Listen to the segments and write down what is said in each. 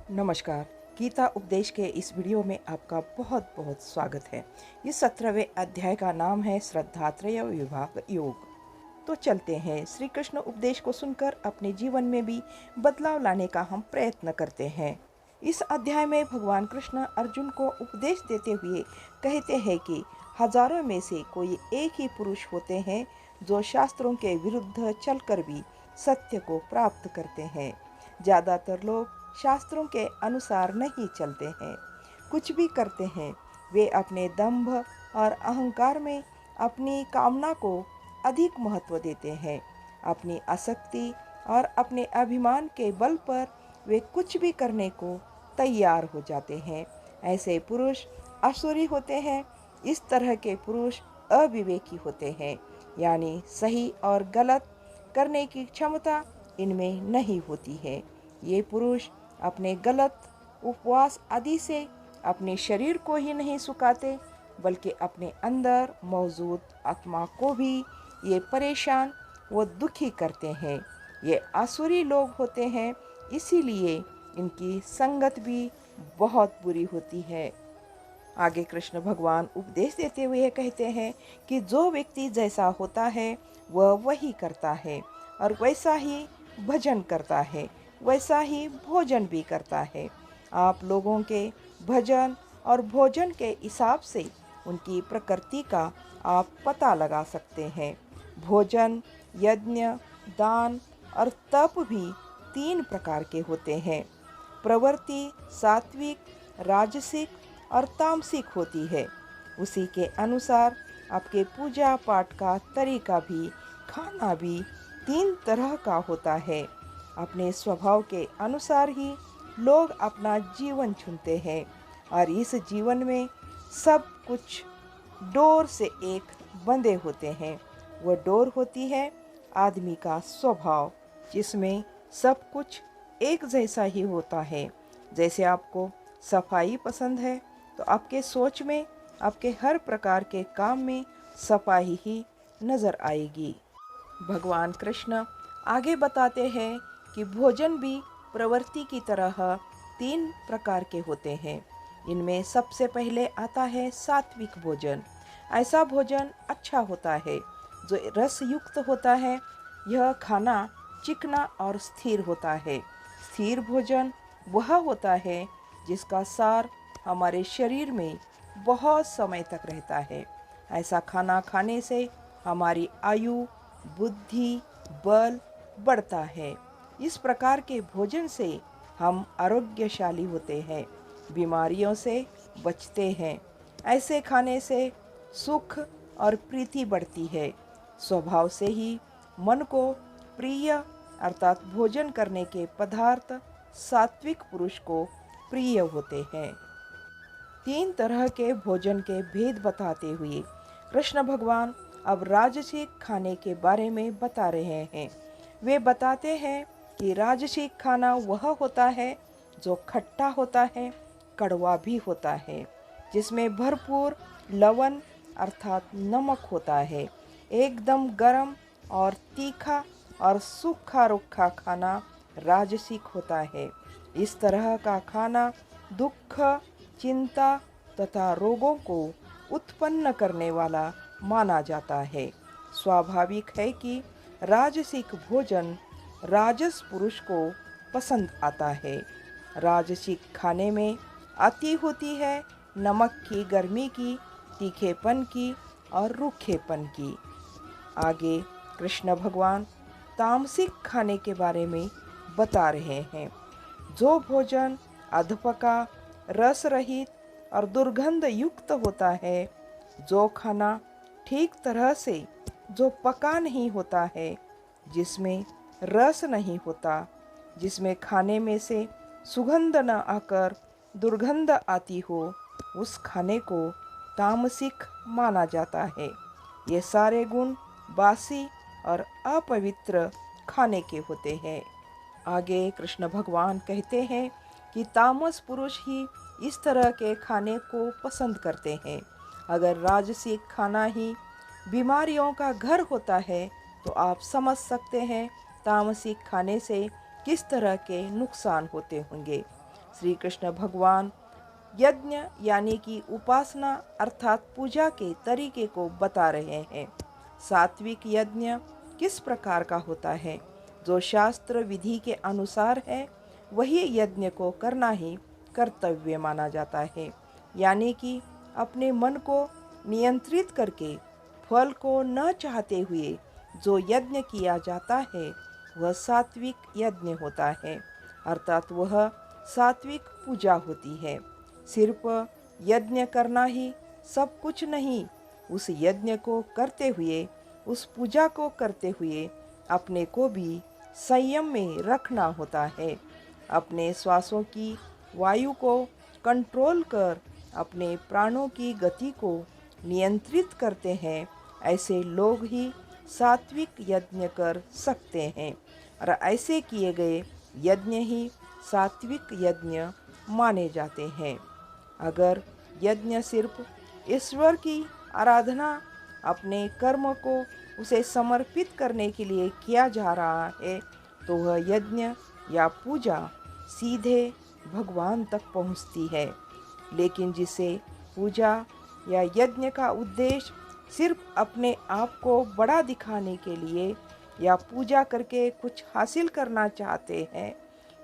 नमस्कार। गीता उपदेश के इस वीडियो में आपका बहुत बहुत स्वागत है। इस 17वें अध्याय का नाम है श्रद्धात्रय विभाग योग। तो चलते हैं, श्री कृष्ण उपदेश को सुनकर अपने जीवन में भी बदलाव लाने का हम प्रयत्न करते हैं। इस अध्याय में भगवान कृष्ण अर्जुन को उपदेश देते हुए कहते हैं कि हजारों में से कोई एक ही पुरुष होते हैं जो शास्त्रों के विरुद्ध चलकर भी सत्य को प्राप्त करते हैं। ज़्यादातर लोग शास्त्रों के अनुसार नहीं चलते हैं, कुछ भी करते हैं। वे अपने दंभ और अहंकार में अपनी कामना को अधिक महत्व देते हैं। अपनी आसक्ति और अपने अभिमान के बल पर वे कुछ भी करने को तैयार हो जाते हैं। ऐसे पुरुष असुरी होते हैं। इस तरह के पुरुष अविवेकी होते हैं, यानी सही और गलत करने की क्षमता इनमें नहीं होती है। ये पुरुष अपने गलत उपवास आदि से अपने शरीर को ही नहीं सुखाते, बल्कि अपने अंदर मौजूद आत्मा को भी ये परेशान व दुखी करते हैं। ये आसुरी लोग होते हैं, इसीलिए इनकी संगत भी बहुत बुरी होती है। आगे कृष्ण भगवान उपदेश देते हुए कहते हैं कि जो व्यक्ति जैसा होता है वह वही करता है, और वैसा ही भजन करता है, वैसा ही भोजन भी करता है। आप लोगों के भजन और भोजन के हिसाब से उनकी प्रकृति का आप पता लगा सकते हैं। भोजन, यज्ञ, दान और तप भी 3 प्रकार के होते हैं। प्रवृत्ति सात्विक, राजसिक और तामसिक होती है। उसी के अनुसार आपके पूजा पाठ का तरीका भी, खाना भी 3 तरह का होता है। अपने स्वभाव के अनुसार ही लोग अपना जीवन चुनते हैं, और इस जीवन में सब कुछ डोर से एक बंधे होते हैं। वह डोर होती है आदमी का स्वभाव, जिसमें सब कुछ एक जैसा ही होता है। जैसे आपको सफाई पसंद है, तो आपके सोच में, आपके हर प्रकार के काम में सफाई ही नजर आएगी। भगवान कृष्ण आगे बताते हैं कि भोजन भी प्रवृत्ति की तरह 3 प्रकार के होते हैं। इनमें सबसे पहले आता है सात्विक भोजन। ऐसा भोजन अच्छा होता है जो रस युक्त होता है। यह खाना चिकना और स्थिर होता है। स्थिर भोजन वह होता है जिसका सार हमारे शरीर में बहुत समय तक रहता है। ऐसा खाना खाने से हमारी आयु, बुद्धि, बल बढ़ता है। इस प्रकार के भोजन से हम आरोग्यशाली होते हैं, बीमारियों से बचते हैं। ऐसे खाने से सुख और प्रीति बढ़ती है। स्वभाव से ही मन को प्रिय अर्थात भोजन करने के पदार्थ सात्विक पुरुष को प्रिय होते हैं। 3 तरह के भोजन के भेद बताते हुए कृष्ण भगवान अब राजसिक खाने के बारे में बता रहे हैं। वे बताते हैं कि राजसिक खाना वह होता है जो खट्टा होता है, कड़वा भी होता है, जिसमें भरपूर लवण अर्थात नमक होता है। एकदम गरम और तीखा और सूखा रुखा खाना राजसिक होता है। इस तरह का खाना दुख, चिंता तथा रोगों को उत्पन्न करने वाला माना जाता है। स्वाभाविक है कि राजसिक भोजन राजस पुरुष को पसंद आता है। राजसिक खाने में अति होती है नमक की, गर्मी की, तीखेपन की और रूखेपन की। आगे कृष्ण भगवान तामसिक खाने के बारे में बता रहे हैं। जो भोजन अधपका, रस रहित और दुर्गंध युक्त होता है, जो खाना ठीक तरह से जो पका नहीं होता है, जिसमें रस नहीं होता, जिसमें खाने में से सुगंध न आकर दुर्गंध आती हो, उस खाने को तामसिक माना जाता है। ये सारे गुण बासी और अपवित्र खाने के होते हैं। आगे कृष्ण भगवान कहते हैं कि तामस पुरुष ही इस तरह के खाने को पसंद करते हैं। अगर राजसिक खाना ही बीमारियों का घर होता है, तो आप समझ सकते हैं तामसिक खाने से किस तरह के नुकसान होते होंगे। श्री कृष्ण भगवान यज्ञ यानी कि उपासना अर्थात पूजा के तरीके को बता रहे हैं। सात्विक यज्ञ किस प्रकार का होता है? जो शास्त्र विधि के अनुसार है वही यज्ञ को करना ही कर्तव्य माना जाता है। यानी कि अपने मन को नियंत्रित करके फल को न चाहते हुए जो यज्ञ किया जाता है वह सात्विक यज्ञ होता है, अर्थात वह सात्विक पूजा होती है। सिर्फ यज्ञ करना ही सब कुछ नहीं, उस यज्ञ को करते हुए, उस पूजा को करते हुए अपने को भी संयम में रखना होता है। अपने श्वासों की वायु को कंट्रोल कर अपने प्राणों की गति को नियंत्रित करते हैं, ऐसे लोग ही सात्विक यज्ञ कर सकते हैं और ऐसे किए गए यज्ञ ही सात्विक यज्ञ माने जाते हैं। अगर यज्ञ सिर्फ ईश्वर की आराधना, अपने कर्म को उसे समर्पित करने के लिए किया जा रहा है तो वह यज्ञ या पूजा सीधे भगवान तक पहुंचती है। लेकिन जिसे पूजा या यज्ञ का उद्देश्य सिर्फ अपने आप को बड़ा दिखाने के लिए या पूजा करके कुछ हासिल करना चाहते हैं,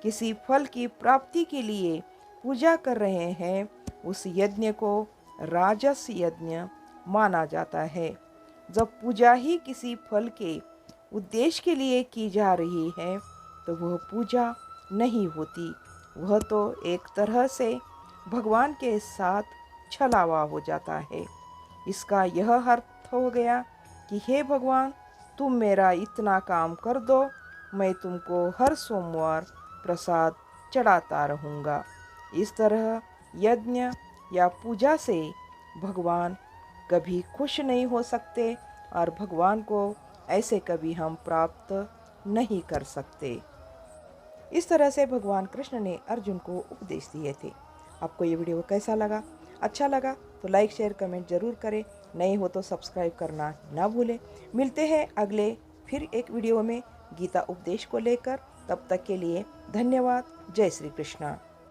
किसी फल की प्राप्ति के लिए पूजा कर रहे हैं, उस यज्ञ को राजस यज्ञ माना जाता है। जब पूजा ही किसी फल के उद्देश्य के लिए की जा रही है तो वह पूजा नहीं होती, वह तो एक तरह से भगवान के साथ छलावा हो जाता है। इसका यह अर्थ हो गया कि हे भगवान, तुम मेरा इतना काम कर दो, मैं तुमको हर सोमवार प्रसाद चढ़ाता रहूँगा। इस तरह यज्ञ या पूजा से भगवान कभी खुश नहीं हो सकते और भगवान को ऐसे कभी हम प्राप्त नहीं कर सकते। इस तरह से भगवान कृष्ण ने अर्जुन को उपदेश दिए थे। आपको ये वीडियो कैसा लगा? अच्छा लगा तो लाइक शेयर कमेंट ज़रूर करें। नए हो तो सब्सक्राइब करना ना भूलें। मिलते हैं अगले फिर एक वीडियो में गीता उपदेश को लेकर। तब तक के लिए धन्यवाद। जय श्री कृष्णा।